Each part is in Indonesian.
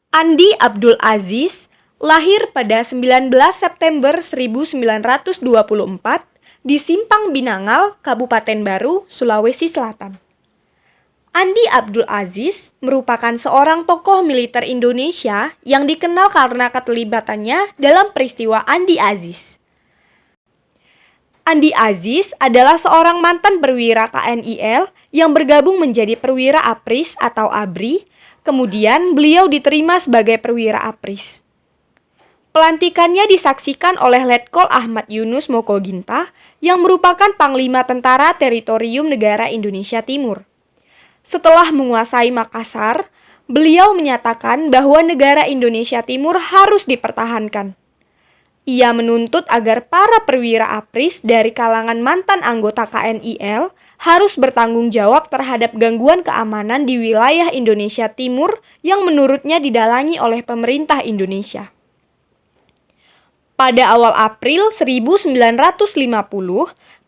Andi Abdul Aziz lahir pada 19 September 1924 di Simpang Binangal, Kabupaten Baru, Sulawesi Selatan. Andi Abdul Aziz merupakan seorang tokoh militer Indonesia yang dikenal karena keterlibatannya dalam peristiwa Andi Aziz. Andi Aziz adalah seorang mantan perwira KNIL yang bergabung menjadi perwira APRIS atau ABRI. Kemudian beliau diterima sebagai perwira APRIS. Pelantikannya disaksikan oleh Letkol Ahmad Yunus Mokoginta yang merupakan Panglima Tentara Teritorium Negara Indonesia Timur. Setelah menguasai Makassar, beliau menyatakan bahwa negara Indonesia Timur harus dipertahankan. Ia menuntut agar para perwira APRIS dari kalangan mantan anggota KNIL harus bertanggung jawab terhadap gangguan keamanan di wilayah Indonesia Timur yang menurutnya didalangi oleh pemerintah Indonesia. Pada awal April 1950,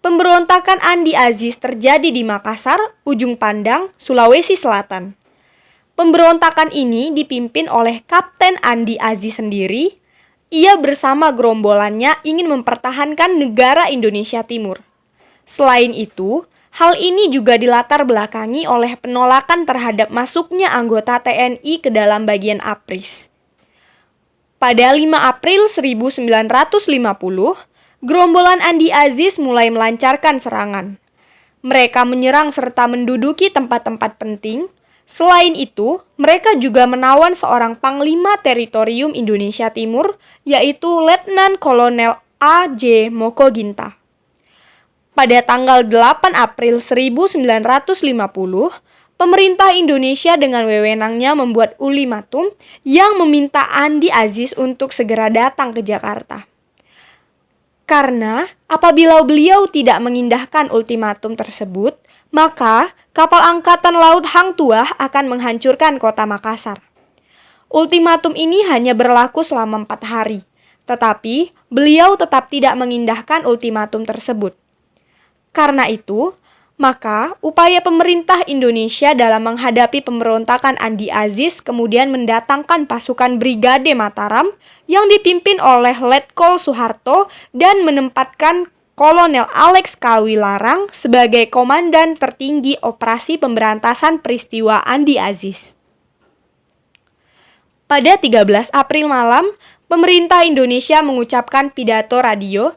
pemberontakan Andi Aziz terjadi di Makassar, Ujung Pandang, Sulawesi Selatan. Pemberontakan ini dipimpin oleh Kapten Andi Aziz sendiri. Ia bersama gerombolannya ingin mempertahankan negara Indonesia Timur. Selain itu, hal ini juga dilatar belakangi oleh penolakan terhadap masuknya anggota TNI ke dalam bagian APRIS. Pada 5 April 1950, gerombolan Andi Aziz mulai melancarkan serangan. Mereka menyerang serta menduduki tempat-tempat penting. Selain itu, mereka juga menawan seorang Panglima Teritorium Indonesia Timur, yaitu Letnan Kolonel A.J. Mokoginta. Pada tanggal 8 April 1950, pemerintah Indonesia dengan wewenangnya membuat ultimatum yang meminta Andi Aziz untuk segera datang ke Jakarta. Karena apabila beliau tidak mengindahkan ultimatum tersebut, maka kapal Angkatan Laut Hang Tuah akan menghancurkan kota Makassar. Ultimatum ini hanya berlaku selama 4 hari, tetapi beliau tetap tidak mengindahkan ultimatum tersebut. Karena itu, maka upaya pemerintah Indonesia dalam menghadapi pemberontakan Andi Aziz kemudian mendatangkan pasukan Brigade Mataram yang dipimpin oleh Letkol Soeharto dan menempatkan Kolonel Alex Kawilarang sebagai komandan tertinggi operasi pemberantasan peristiwa Andi Aziz. Pada 13 April malam, pemerintah Indonesia mengucapkan pidato radio.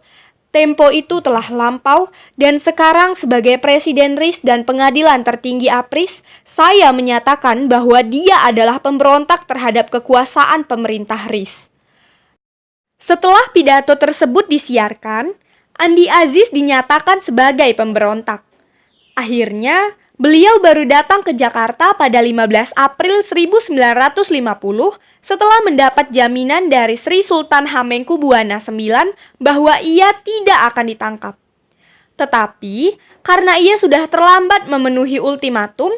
Tempo itu telah lampau dan sekarang sebagai Presiden RIS dan Pengadilan Tertinggi APRIS, saya menyatakan bahwa dia adalah pemberontak terhadap kekuasaan pemerintah RIS. Setelah pidato tersebut disiarkan, Andi Aziz dinyatakan sebagai pemberontak. Akhirnya, beliau baru datang ke Jakarta pada 15 April 1950 setelah mendapat jaminan dari Sri Sultan Hamengkubuwana IX bahwa ia tidak akan ditangkap. Tetapi, karena ia sudah terlambat memenuhi ultimatum,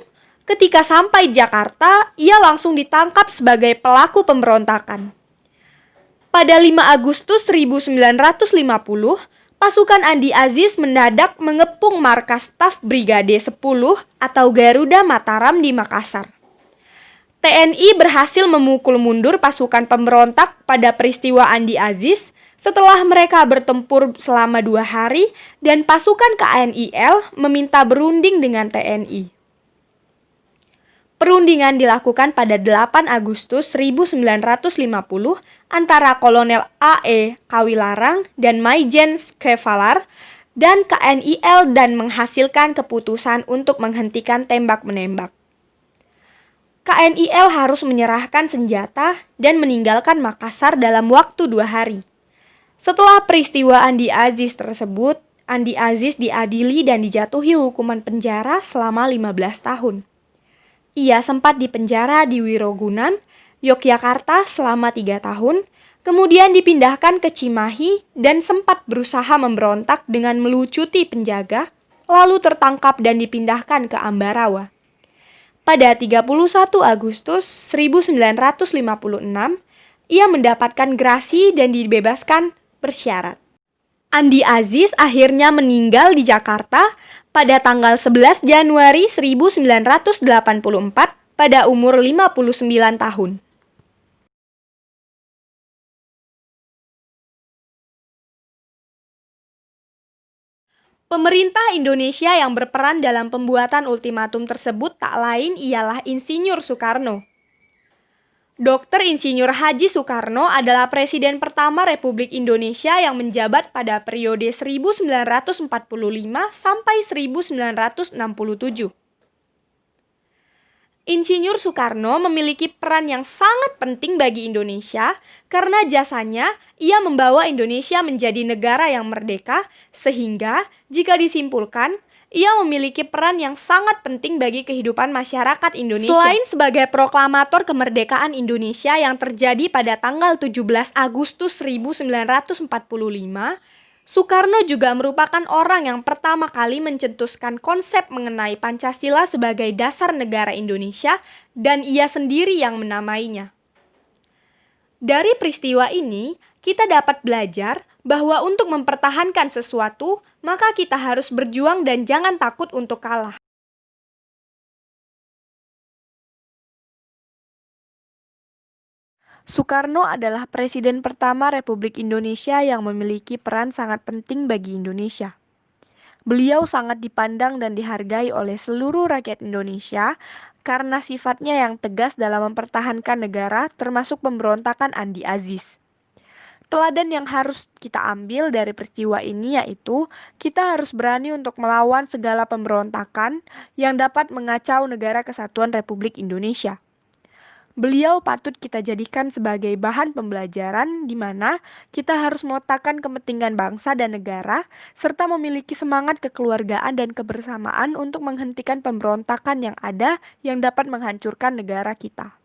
ketika sampai Jakarta, ia langsung ditangkap sebagai pelaku pemberontakan. Pada 5 Agustus 1950, pasukan Andi Aziz mendadak mengepung markas staf Brigade 10 atau Garuda Mataram di Makassar. TNI berhasil memukul mundur pasukan pemberontak pada peristiwa Andi Aziz setelah mereka bertempur selama 2 hari dan pasukan KNIL meminta berunding dengan TNI. Perundingan dilakukan pada 8 Agustus 1950 antara Kolonel A.E. Kawilarang dan Maijen Skrevalar dan KNIL dan menghasilkan keputusan untuk menghentikan tembak-menembak. KNIL harus menyerahkan senjata dan meninggalkan Makassar dalam waktu 2 hari. Setelah peristiwa Andi Aziz tersebut, Andi Aziz diadili dan dijatuhi hukuman penjara selama 15 tahun. Ia sempat dipenjara di Wirogunan, Yogyakarta selama 3 tahun, kemudian dipindahkan ke Cimahi dan sempat berusaha memberontak dengan melucuti penjaga, lalu tertangkap dan dipindahkan ke Ambarawa. Pada 31 Agustus 1956, ia mendapatkan grasi dan dibebaskan bersyarat. Andi Aziz akhirnya meninggal di Jakarta pada tanggal 11 Januari 1984 pada umur 59 tahun. Pemerintah Indonesia yang berperan dalam pembuatan ultimatum tersebut tak lain ialah Insinyur Soekarno. Dr. Insinyur Haji Soekarno adalah Presiden pertama Republik Indonesia yang menjabat pada periode 1945 sampai 1967. Insinyur Soekarno memiliki peran yang sangat penting bagi Indonesia karena jasanya ia membawa Indonesia menjadi negara yang merdeka, sehingga jika disimpulkan, ia memiliki peran yang sangat penting bagi kehidupan masyarakat Indonesia. Selain sebagai proklamator kemerdekaan Indonesia yang terjadi pada tanggal 17 Agustus 1945, Soekarno juga merupakan orang yang pertama kali mencetuskan konsep mengenai Pancasila sebagai dasar negara Indonesia dan ia sendiri yang menamainya. Dari peristiwa ini, kita dapat belajar bahwa untuk mempertahankan sesuatu, maka kita harus berjuang dan jangan takut untuk kalah. Soekarno adalah Presiden pertama Republik Indonesia yang memiliki peran sangat penting bagi Indonesia. Beliau sangat dipandang dan dihargai oleh seluruh rakyat Indonesia karena sifatnya yang tegas dalam mempertahankan negara, termasuk pemberontakan Andi Aziz. Teladan yang harus kita ambil dari peristiwa ini yaitu kita harus berani untuk melawan segala pemberontakan yang dapat mengacau negara kesatuan Republik Indonesia. Beliau patut kita jadikan sebagai bahan pembelajaran di mana kita harus meletakkan kepentingan bangsa dan negara serta memiliki semangat kekeluargaan dan kebersamaan untuk menghentikan pemberontakan yang ada yang dapat menghancurkan negara kita.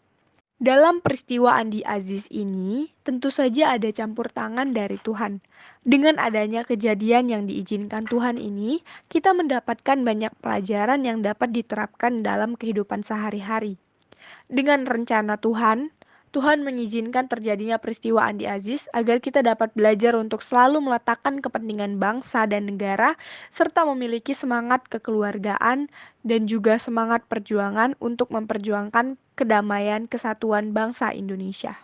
Dalam peristiwa Andi Aziz ini, tentu saja ada campur tangan dari Tuhan. Dengan adanya kejadian yang diizinkan Tuhan ini, kita mendapatkan banyak pelajaran yang dapat diterapkan dalam kehidupan sehari-hari. Dengan rencana Tuhan, Tuhan mengizinkan terjadinya peristiwa Andi Aziz agar kita dapat belajar untuk selalu meletakkan kepentingan bangsa dan negara, serta memiliki semangat kekeluargaan dan juga semangat perjuangan untuk memperjuangkan kedamaian kesatuan bangsa Indonesia.